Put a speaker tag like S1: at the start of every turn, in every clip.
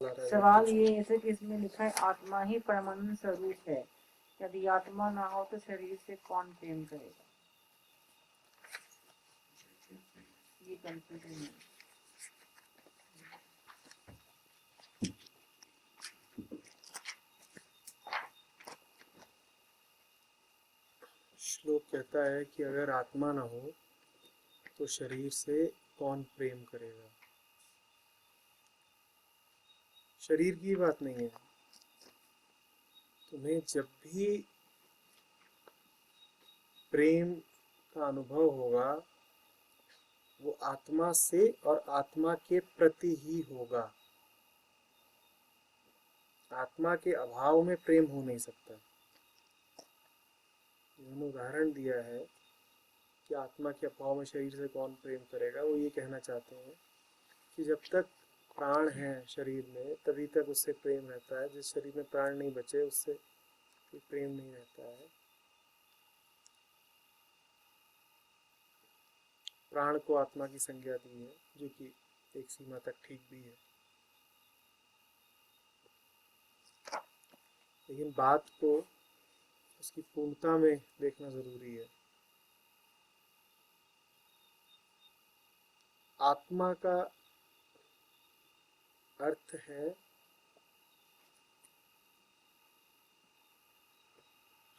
S1: सवाल ये है कि इसमें लिखा है आत्मा ही परमानंद स्वरूप है, यदि आत्मा ना हो तो शरीर से कौन प्रेम करेगा। ये कंफ्यूजन है।
S2: श्लोक कहता है कि अगर आत्मा ना हो तो शरीर से कौन प्रेम करेगा। शरीर की बात नहीं है, तुम्हें जब भी प्रेम का अनुभव होगा वो आत्मा से और आत्मा के प्रति ही होगा। आत्मा के अभाव में प्रेम हो नहीं सकता। उन्होंने उदाहरण दिया है कि आत्मा के अभाव में शरीर से कौन प्रेम करेगा। वो ये कहना चाहते हैं कि जब तक प्राण है शरीर में तभी तक उससे प्रेम रहता है। जिस शरीर में प्राण नहीं बचे उससे कोई प्रेम नहीं रहता है। प्राण को आत्मा की संज्ञा दी है, जो कि एक सीमा तक ठीक भी है, लेकिन बात को उसकी पूर्णता में देखना जरूरी है। आत्मा का अर्थ है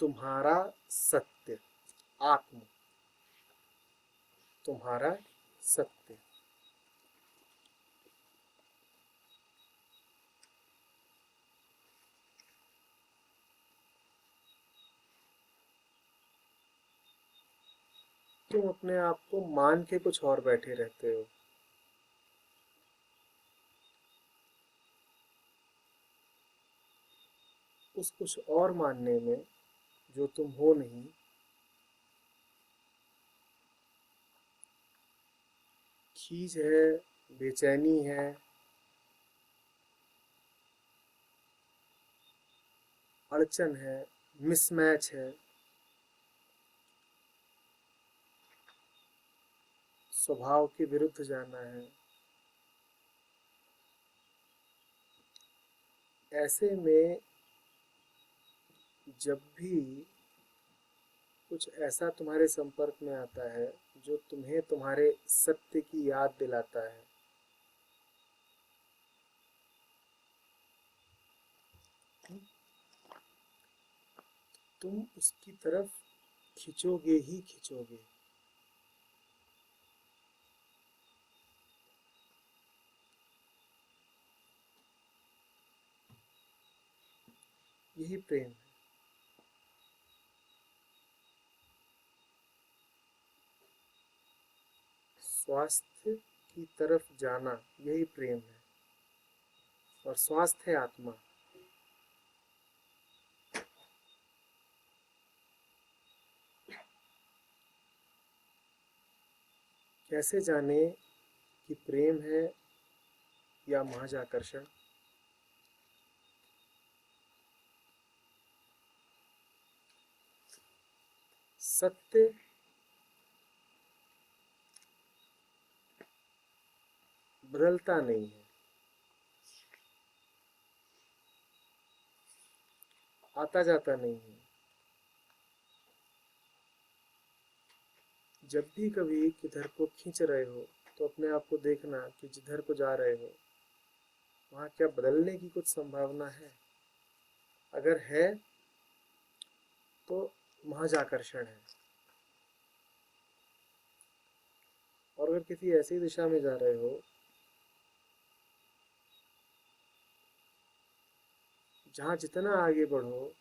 S2: तुम्हारा सत्य। आत्म तुम्हारा सत्य। तुम अपने आप को मान के कुछ और बैठे रहते हो। उस कुछ और मानने में जो तुम हो नहीं, खींच है, बेचैनी है, अड़चन है, मिसमैच है, स्वभाव के विरुद्ध जाना है। ऐसे में जब भी कुछ ऐसा तुम्हारे संपर्क में आता है जो तुम्हें तुम्हारे सत्य की याद दिलाता है, तुम उसकी तरफ खिंचोगे ही खिंचोगे। यही प्रेम है। स्वास्थ्य की तरफ जाना यही प्रेम है, और स्वास्थ्य है आत्मा। कैसे जाने कि प्रेम है या महज आकर्षण। सत्य बदलता नहीं है, आता जाता नहीं है। जब भी कभी किधर को खींच रहे हो तो अपने आप को देखना कि जिधर को जा रहे हो वहाँ क्या बदलने की कुछ संभावना है। अगर है तो महज आकर्षण है, और अगर किसी ऐसी दिशा में जा रहे हो जहाँ जितना आगे बढ़ो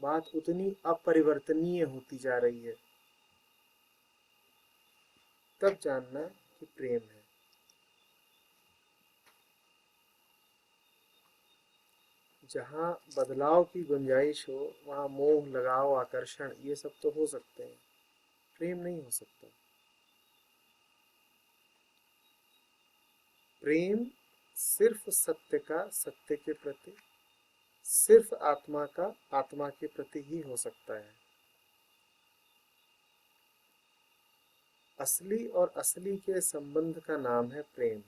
S2: बात उतनी अपरिवर्तनीय होती जा रही है, तब जानना कि प्रेम है। जहाँ बदलाव की गुंजाइश हो वहाँ मोह, लगाव, आकर्षण ये सब तो हो सकते हैं, प्रेम नहीं हो सकता। प्रेम सिर्फ सत्य का सत्य के प्रति, सिर्फ आत्मा का आत्मा के प्रति ही हो सकता है। असली और असली के संबंध का नाम है प्रेम।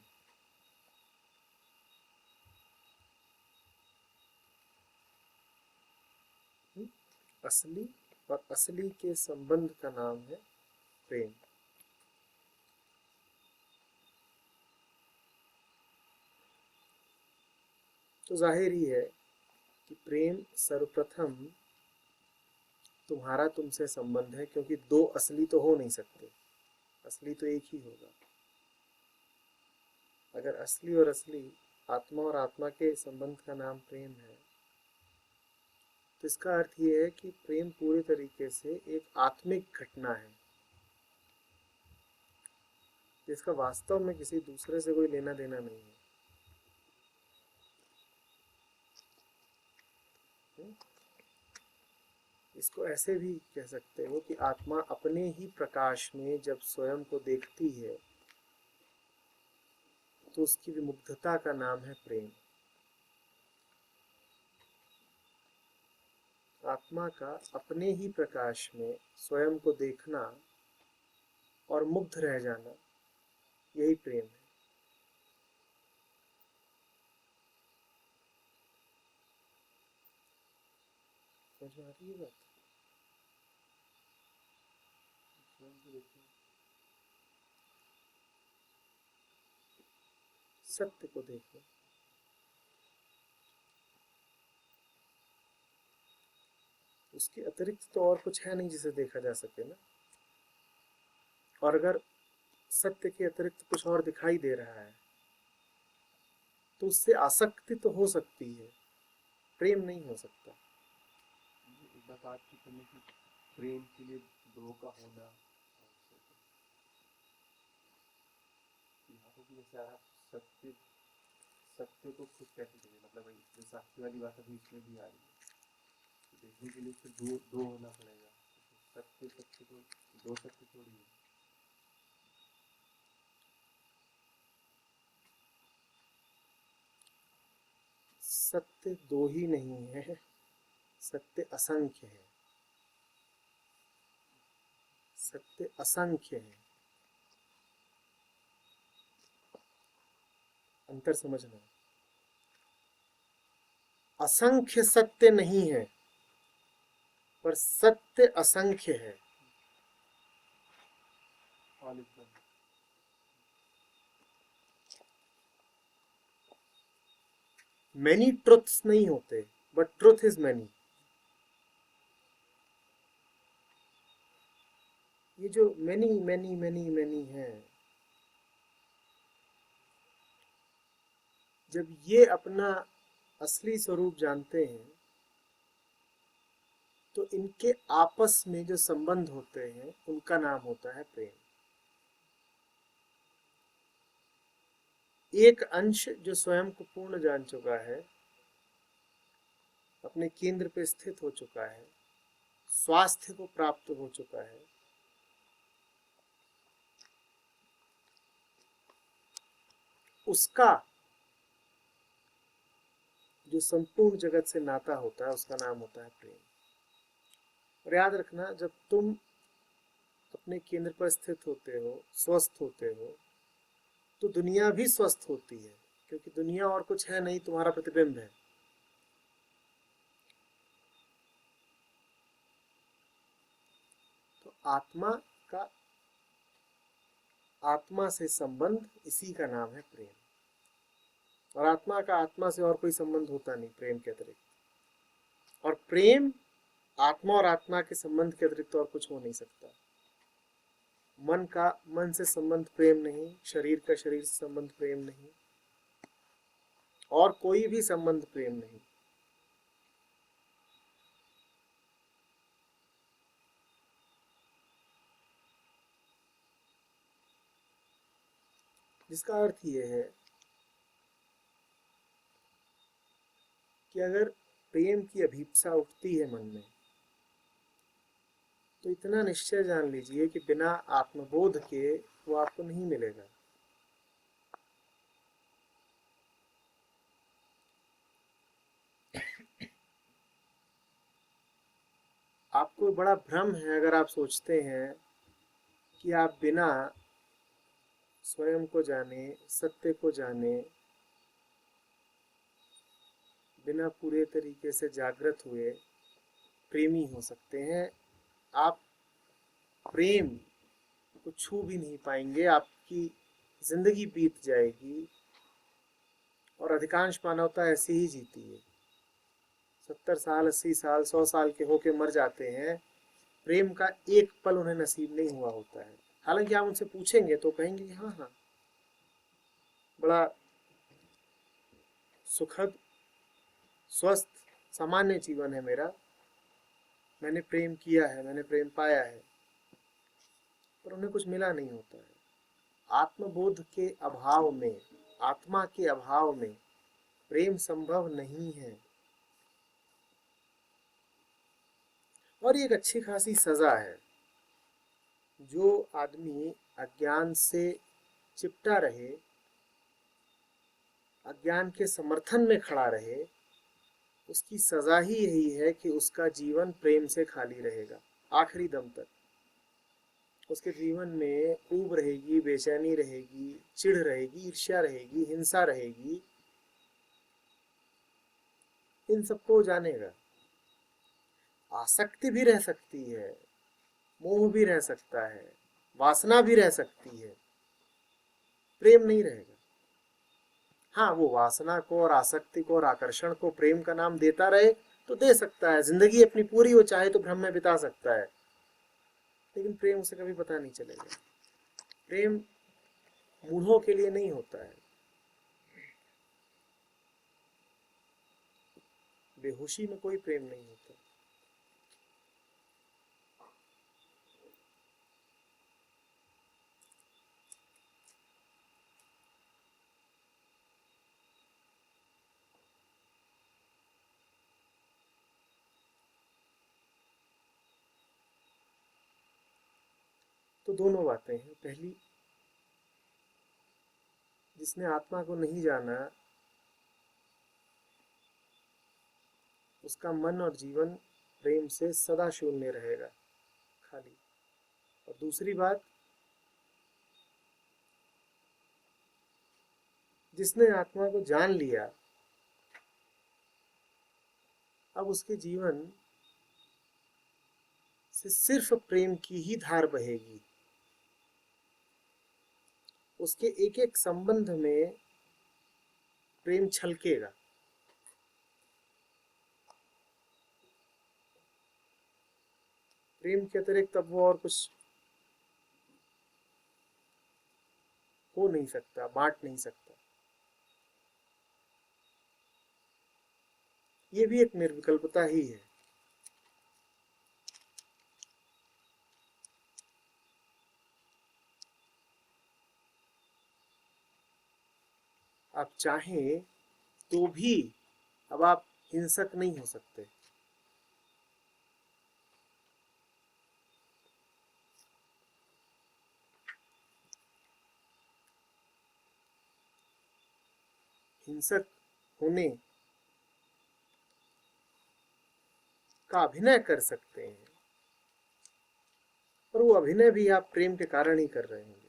S2: असली और असली के संबंध का नाम है प्रेम। तो जाहिर ही है कि प्रेम सर्वप्रथम तुम्हारा तुमसे संबंध है, क्योंकि दो असली तो हो नहीं सकते, असली तो एक ही होगा। अगर असली और असली, आत्मा और आत्मा के संबंध का नाम प्रेम है, तो इसका अर्थ ये है कि प्रेम पूरे तरीके से एक आत्मिक घटना है, जिसका वास्तव में किसी दूसरे से कोई लेना देना नहीं है। इसको ऐसे भी कह सकते हो कि आत्मा अपने ही प्रकाश में जब स्वयं को देखती है, तो उसकी विमुग्धता का नाम है प्रेम। आत्मा का अपने ही प्रकाश में स्वयं को देखना और मुग्ध रह जाना, यही प्रेम है। समझ में आ रही है बात? सत्य को देखो, उसके अतिरिक्त तो और कुछ है नहीं जिसे देखा जा सके ना। और अगर सत्य के अतिरिक्त कुछ और दिखाई दे रहा है, तो उससे आसक्ति तो हो सकती है, प्रेम नहीं हो सकता।
S3: एक बात आज की करने की, प्रेम के लिए दो का होना यहाँ पर जैसे आप सत्य सत्य को खुद कैसे देंगे, मतलब वही जो साक्षी वाली बात अभी इसमें भी आ रही है, तो देखने के लिए फिर दो दो होना पड़ेगा। सत्य सत्य तो दो सत्य थोड़ी है।
S2: सत्य दो ही नहीं है, सत्य असंख्य है। सत्य असंख्य है, अंतर समझना। असंख्य सत्य नहीं है, पर सत्य असंख्य है। मैनी ट्रुथ्स नहीं होते, बट ट्रुथ इज मैनी। ये जो मैनी मैनी मैनी मैनी है, जब ये अपना असली स्वरूप जानते हैं, तो इनके आपस में जो संबंध होते हैं, उनका नाम होता है प्रेम। एक अंश जो स्वयं को पूर्ण जान चुका है, अपने केंद्र पे स्थित हो चुका है, स्वास्थ्य को प्राप्त हो चुका है, उसका जो संपूर्ण जगत से नाता होता है, उसका नाम होता है प्रेम। और याद रखना, जब तुम अपने केंद्र पर स्थित होते हो, स्वस्थ होते हो, तो दुनिया भी स्वस्थ होती है, क्योंकि दुनिया और कुछ है नहीं, तुम्हारा प्रतिबिंब है। तो आत्मा से संबंध, इसी का नाम है प्रेम। और आत्मा का आत्मा से और कोई संबंध होता नहीं प्रेम के अतिरिक्त। और प्रेम आत्मा और आत्मा के संबंध के अतिरिक्त और कुछ हो नहीं सकता। मन का मन से संबंध प्रेम नहीं, शरीर का शरीर से संबंध प्रेम नहीं, और कोई भी संबंध प्रेम नहीं। जिसका अर्थ ये है कि अगर प्रेम की अभीप्सा उठती है मन में, तो इतना निश्चय जान लीजिए कि बिना आत्मबोध के वो आपको नहीं मिलेगा। आपको बड़ा भ्रम है अगर आप सोचते हैं कि आप बिना स्वयं को जाने, सत्य को जाने, बिना पूरे तरीके से जागृत हुए प्रेमी हो सकते हैं, आप प्रेम को छू भी नहीं पाएंगे, आपकी जिंदगी बीत जाएगी। और अधिकांश मानवता ऐसी ही जीती है, 70 साल 80 साल 100 साल के होके मर जाते हैं, प्रेम का एक पल उन्हें नसीब नहीं हुआ होता है। हालांकि आप उनसे पूछेंगे तो कहेंगे कि हाँ हाँ, बड़ा सुखद स्वस्थ सामान्य जीवन है मेरा, मैंने प्रेम किया है, मैंने प्रेम पाया है, पर उन्हें कुछ मिला नहीं होता है। आत्मबोध के अभाव में, आत्मा के अभाव में प्रेम संभव नहीं है। और ये एक अच्छी खासी सजा है। जो आदमी अज्ञान से चिपटा रहे, अज्ञान के समर्थन में खड़ा रहे, उसकी सजा ही यही है कि उसका जीवन प्रेम से खाली रहेगा आखिरी दम तक। उसके जीवन में ऊब रहेगी, बेचैनी रहेगी, चिढ़ रहेगी, ईर्ष्या रहेगी, हिंसा रहेगी, इन सबको जानेगा। आसक्ति भी रह सकती है, मोह भी रह सकता है, वासना भी रह सकती है, प्रेम नहीं रहेगा। हाँ, वो वासना को और आसक्ति को और आकर्षण को प्रेम का नाम देता रहे तो दे सकता है, जिंदगी अपनी पूरी वो चाहे तो भ्रम में बिता सकता है, लेकिन प्रेम उसे कभी पता नहीं चलेगा। प्रेम मूढ़ों के लिए नहीं होता है। बेहोशी में कोई प्रेम नहीं होता। तो दोनों बातें हैं। पहली, जिसने आत्मा को नहीं जाना उसका मन और जीवन प्रेम से सदा शून्य रहेगा, खाली। और दूसरी बात, जिसने आत्मा को जान लिया, अब उसके जीवन से सिर्फ प्रेम की ही धार बहेगी। उसके एक एक संबंध में प्रेम छलकेगा। प्रेम के अतिरिक्त अब वो और कुछ हो नहीं सकता, बांट नहीं सकता। ये भी एक निर्विकल्पता ही है। आप चाहें तो भी अब आप हिंसक नहीं हो सकते। हिंसक होने का अभिनय कर सकते हैं, पर वो अभिनय भी आप प्रेम के कारण ही कर रहे हैं।